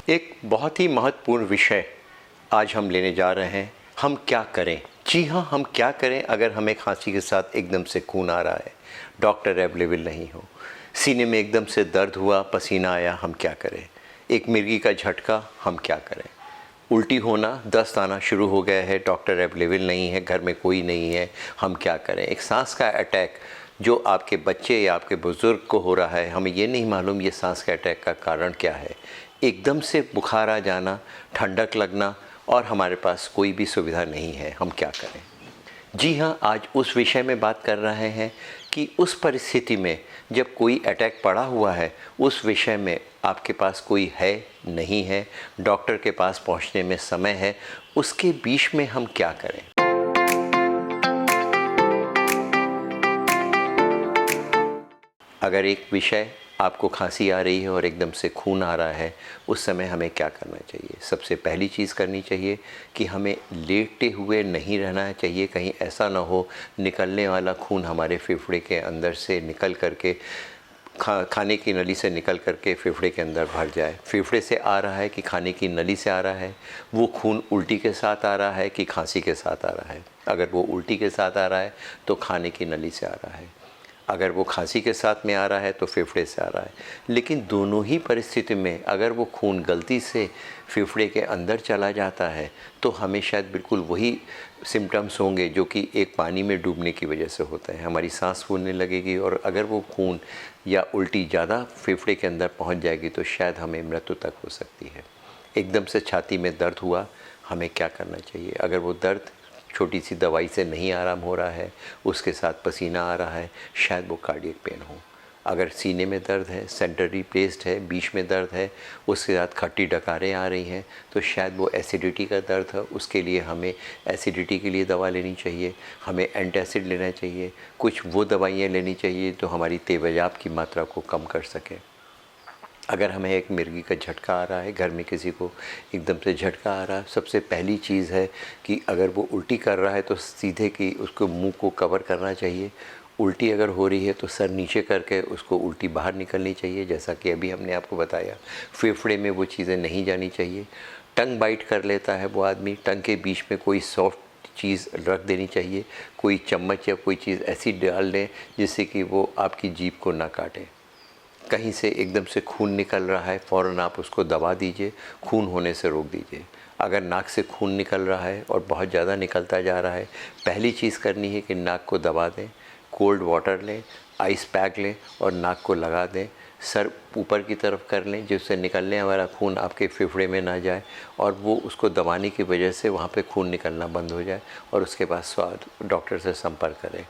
एक बहुत ही महत्वपूर्ण विषय आज हम लेने जा रहे हैं। हम क्या करें? जी हाँ, हम क्या करें अगर हमें खांसी के साथ एकदम से खून आ रहा है, डॉक्टर अवेलेबल नहीं हो, सीने में एकदम से दर्द हुआ, पसीना आया, हम क्या करें? एक मिर्गी का झटका, हम क्या करें? उल्टी होना, दस्त आना शुरू हो गया है, डॉक्टर अवेलेबल नहीं है, घर में कोई नहीं है, हम क्या करें? एक सांस का अटैक जो आपके बच्चे या आपके बुज़ुर्ग को हो रहा है, हमें ये नहीं मालूम ये सांस के अटैक का कारण क्या है। एकदम से बुखार आ जाना, ठंडक लगना और हमारे पास कोई भी सुविधा नहीं है, हम क्या करें? जी हाँ, आज उस विषय में बात कर रहे हैं कि उस परिस्थिति में जब कोई अटैक पड़ा हुआ है, उस विषय में आपके पास कोई है, नहीं है, डॉक्टर के पास पहुंचने में समय है, उसके बीच में हम क्या करें? अगर एक विषय आपको खांसी आ रही है और एकदम से खून आ रहा है, उस समय हमें क्या करना चाहिए? सबसे पहली चीज़ करनी चाहिए कि हमें लेटे हुए नहीं रहना चाहिए। कहीं ऐसा ना हो निकलने वाला खून हमारे फेफड़े के अंदर से निकल करके खाने की नली से निकल करके फेफड़े के अंदर भर जाए। फेफड़े से आ रहा है कि खाने की नली से आ रहा है? वो खून उल्टी के साथ आ रहा है कि खांसी के साथ आ रहा है? अगर वो उल्टी के साथ आ रहा है तो खाने की नली से आ रहा है, अगर वो खांसी के साथ में आ रहा है तो फेफड़े से आ रहा है। लेकिन दोनों ही परिस्थिति में अगर वो खून गलती से फेफड़े के अंदर चला जाता है तो हमें शायद बिल्कुल वही सिम्टम्स होंगे जो कि एक पानी में डूबने की वजह से होता है। हमारी सांस फूलने लगेगी और अगर वो खून या उल्टी ज़्यादा फेफड़े के अंदर पहुंच जाएगी तो शायद हमें मृत्यु तक हो सकती है। एकदम से छाती में दर्द हुआ, हमें क्या करना चाहिए? अगर वो दर्द छोटी सी दवाई से नहीं आराम हो रहा है, उसके साथ पसीना आ रहा है, शायद वो कार्डियक पेन हो। अगर सीने में दर्द है, सेंट्रली प्लेस्ड है, बीच में दर्द है, उसके साथ खट्टी डकारें आ रही हैं, तो शायद वो एसिडिटी का दर्द है। उसके लिए हमें एसिडिटी के लिए दवा लेनी चाहिए, हमें एंटासिड लेना चाहिए, कुछ वो दवाइयाँ लेनी चाहिए तो हमारी तेज़ाब की मात्रा को कम कर सकें। अगर हमें एक मिर्गी का झटका आ रहा है, घर में किसी को एकदम से झटका आ रहा है, सबसे पहली चीज़ है कि अगर वो उल्टी कर रहा है तो सीधे कि उसको मुंह को कवर करना चाहिए। उल्टी अगर हो रही है तो सर नीचे करके उसको उल्टी बाहर निकलनी चाहिए, जैसा कि अभी हमने आपको बताया। फेफड़े में वो चीज़ें नहीं जानी चाहिए। टंग बाइट कर लेता है वो आदमी, टंग के बीच में कोई सॉफ्ट चीज़ रख देनी चाहिए, कोई चम्मच या कोई चीज़ ऐसी डाल दें जिससे कि वो आपकी जीभ को ना काटे। कहीं से एकदम से खून निकल रहा है, फ़ौरन आप उसको दबा दीजिए, खून होने से रोक दीजिए। अगर नाक से खून निकल रहा है और बहुत ज़्यादा निकलता जा रहा है, पहली चीज़ करनी है कि नाक को दबा दें, कोल्ड वाटर लें, आइस पैक लें और नाक को लगा दें। सर ऊपर की तरफ कर लें जिससे निकलने वाला खून आपके फेफड़े में ना जाए और वो उसको दबाने की वजह से वहाँ पे खून निकलना बंद हो जाए और उसके बाद डॉक्टर से संपर्क करें।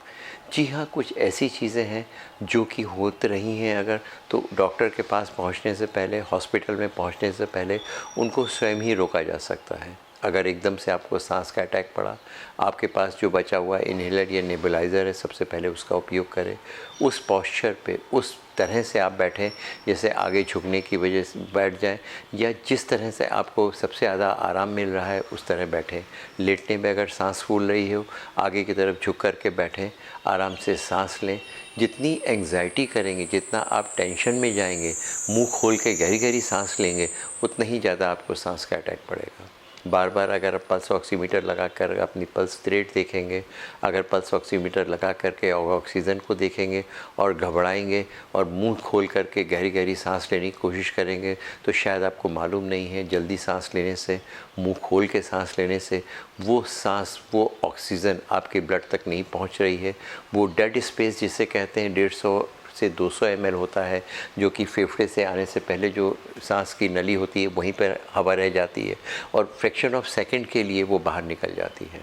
जी हाँ, कुछ ऐसी चीज़ें हैं जो कि होत रही हैं अगर, तो डॉक्टर के पास पहुँचने से पहले, हॉस्पिटल में पहुँचने से पहले उनको स्वयं ही रोका जा सकता है। अगर एकदम से आपको सांस का अटैक पड़ा, आपके पास जो बचा हुआ इन्हेलर या नेबुलाइज़र है, सबसे पहले उसका उपयोग करें। उस पोस्चर पे उस तरह से आप बैठें जैसे आगे झुकने की वजह से बैठ जाएं, या जिस तरह से आपको सबसे ज़्यादा आराम मिल रहा है उस तरह बैठें। लेटने में अगर सांस फूल रही हो, आगे की तरफ झुक कर के बैठें, आराम से सांस लें। जितनी एंग्जाइटी करेंगे, जितना आप टेंशन में जाएंगे, मुंह खोल के गहरी गहरी सांस लेंगे, उतना ही ज़्यादा आपको सांस का अटैक पड़ेगा। बार बार अगर आप पल्स ऑक्सीमीटर लगा कर अपनी पल्स रेट देखेंगे, अगर पल्स ऑक्सीमीटर लगा करके ऑक्सीजन को देखेंगे और घबराएंगे और मुंह खोल करके गहरी गहरी सांस लेने की कोशिश करेंगे, तो शायद आपको मालूम नहीं है जल्दी सांस लेने से, मुंह खोल के सांस लेने से वो सांस, वो ऑक्सीजन आपके ब्लड तक नहीं पहुंच रही है। वो डेड स्पेस जिसे कहते हैं 150 से 200 ml होता है, जो कि फेफड़े से आने से पहले जो सांस की नली होती है वहीं पर हवा रह जाती है और फ्रैक्शन ऑफ सेकंड के लिए वो बाहर निकल जाती है।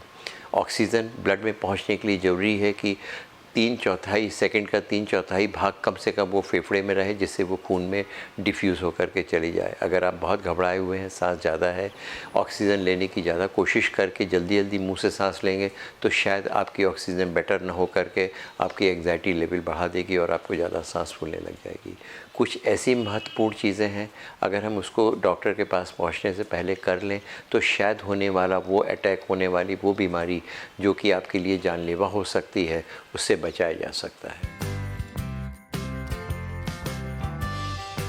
ऑक्सीजन ब्लड में पहुंचने के लिए ज़रूरी है कि 3/4 सेकंड का 3/4 भाग कम से कम वो फेफड़े में रहे, जिससे वो खून में डिफ्यूज़ होकर के चली जाए। अगर आप बहुत घबराए हुए हैं, सांस ज़्यादा है, ऑक्सीजन लेने की ज़्यादा कोशिश करके जल्दी जल्दी मुंह से सांस लेंगे तो शायद आपकी ऑक्सीजन बेटर ना हो करके आपकी एंग्जाइटी लेवल बढ़ा देगी और आपको ज़्यादा सांस फूलने लग जाएगी। कुछ ऐसी महत्वपूर्ण चीज़ें हैं, अगर हम उसको डॉक्टर के पास पहुंचने से पहले कर लें तो शायद होने वाला वो अटैक, होने वाली वो बीमारी जो कि आपके लिए जानलेवा हो सकती है, उससे बचाया जा सकता है।